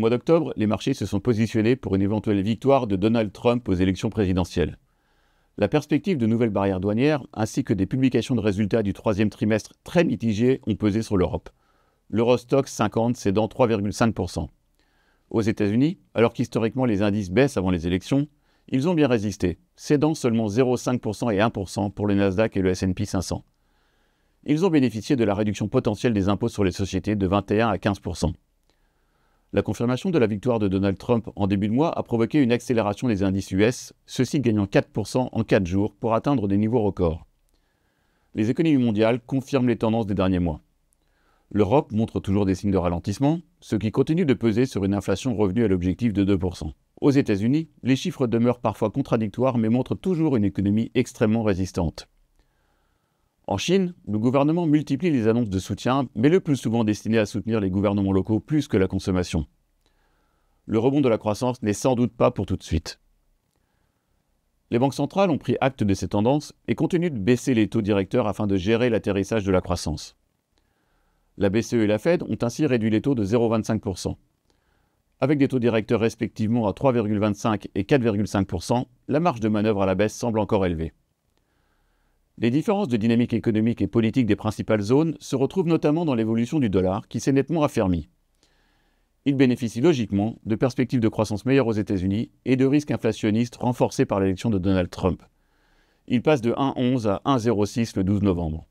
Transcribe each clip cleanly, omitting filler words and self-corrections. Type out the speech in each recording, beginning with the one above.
mois d'octobre, les marchés se sont positionnés pour une éventuelle victoire de Donald Trump aux élections présidentielles. La perspective de nouvelles barrières douanières ainsi que des publications de résultats du troisième trimestre très mitigées ont pesé sur l'Europe. L'Eurostoxx 50 cédant 3,5%. Aux États-Unis, alors qu'historiquement les indices baissent avant les élections, ils ont bien résisté, cédant seulement 0,5% et 1% pour le Nasdaq et le S&P 500. Ils ont bénéficié de la réduction potentielle des impôts sur les sociétés de 21 à 15%. La confirmation de la victoire de Donald Trump en début de mois a provoqué une accélération des indices US, ceux-ci gagnant 4% en 4 jours pour atteindre des niveaux records. Les économies mondiales confirment les tendances des derniers mois. L'Europe montre toujours des signes de ralentissement, ce qui continue de peser sur une inflation revenue à l'objectif de 2%. Aux États-Unis, les chiffres demeurent parfois contradictoires mais montrent toujours une économie extrêmement résistante. En Chine, le gouvernement multiplie les annonces de soutien, mais le plus souvent destinées à soutenir les gouvernements locaux plus que la consommation. Le rebond de la croissance n'est sans doute pas pour tout de suite. Les banques centrales ont pris acte de ces tendances et continuent de baisser les taux directeurs afin de gérer l'atterrissage de la croissance. La BCE et la Fed ont ainsi réduit les taux de 0,25%. Avec des taux directeurs respectivement à 3,25 et 4,5%, la marge de manœuvre à la baisse semble encore élevée. Les différences de dynamique économique et politique des principales zones se retrouvent notamment dans l'évolution du dollar qui s'est nettement affermi. Il bénéficie logiquement de perspectives de croissance meilleures aux États-Unis et de risques inflationnistes renforcés par l'élection de Donald Trump. Il passe de 1,11 à 1,06 le 12 novembre.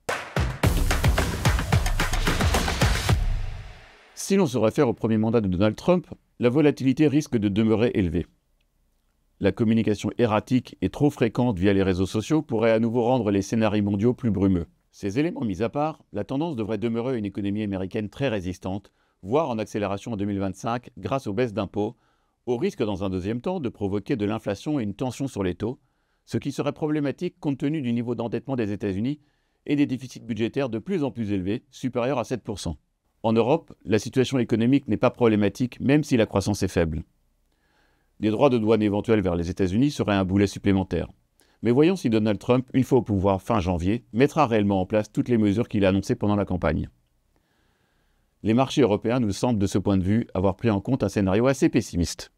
Si l'on se réfère au premier mandat de Donald Trump, la volatilité risque de demeurer élevée. La communication erratique et trop fréquente via les réseaux sociaux pourrait à nouveau rendre les scénarios mondiaux plus brumeux. Ces éléments mis à part, la tendance devrait demeurer une économie américaine très résistante, voire en accélération en 2025 grâce aux baisses d'impôts, au risque dans un deuxième temps de provoquer de l'inflation et une tension sur les taux, ce qui serait problématique compte tenu du niveau d'endettement des États-Unis et des déficits budgétaires de plus en plus élevés, supérieurs à 7%. En Europe, la situation économique n'est pas problématique même si la croissance est faible. Des droits de douane éventuels vers les États-Unis seraient un boulet supplémentaire. Mais voyons si Donald Trump, une fois au pouvoir fin janvier, mettra réellement en place toutes les mesures qu'il a annoncées pendant la campagne. Les marchés européens nous semblent de ce point de vue avoir pris en compte un scénario assez pessimiste.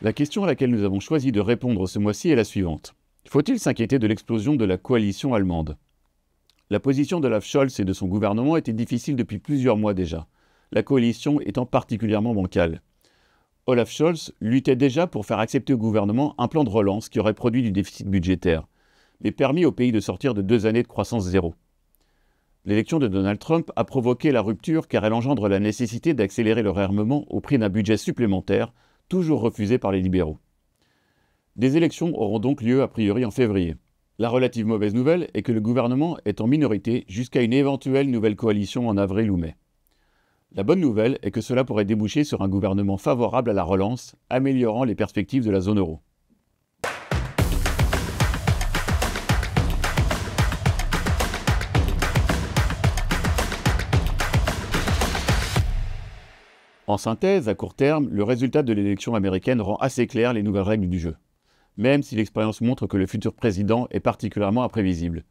La question à laquelle nous avons choisi de répondre ce mois-ci est la suivante. Faut-il s'inquiéter de l'explosion de la coalition allemande ? La position d'Olaf Scholz et de son gouvernement était difficile depuis plusieurs mois déjà, la coalition étant particulièrement bancale. Olaf Scholz luttait déjà pour faire accepter au gouvernement un plan de relance qui aurait produit du déficit budgétaire, mais permis au pays de sortir de 2 années de croissance zéro. L'élection de Donald Trump a provoqué la rupture car elle engendre la nécessité d'accélérer le réarmement au prix d'un budget supplémentaire, toujours refusé par les libéraux. Des élections auront donc lieu a priori en février. La relative mauvaise nouvelle est que le gouvernement est en minorité jusqu'à une éventuelle nouvelle coalition en avril ou mai. La bonne nouvelle est que cela pourrait déboucher sur un gouvernement favorable à la relance, améliorant les perspectives de la zone euro. En synthèse, à court terme, le résultat de l'élection américaine rend assez clair les nouvelles règles du jeu, même si l'expérience montre que le futur président est particulièrement imprévisible.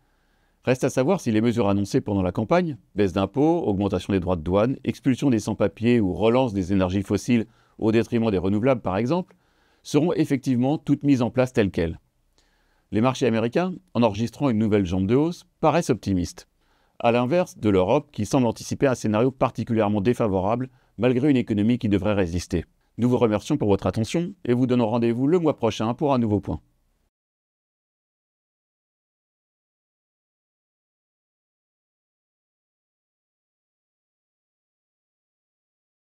Reste à savoir si les mesures annoncées pendant la campagne, baisse d'impôts, augmentation des droits de douane, expulsion des sans-papiers ou relance des énergies fossiles au détriment des renouvelables par exemple, seront effectivement toutes mises en place telles quelles. Les marchés américains, en enregistrant une nouvelle jambe de hausse, paraissent optimistes, à l'inverse de l'Europe qui semble anticiper un scénario particulièrement défavorable malgré une économie qui devrait résister. Nous vous remercions pour votre attention et vous donnons rendez-vous le mois prochain pour un nouveau point.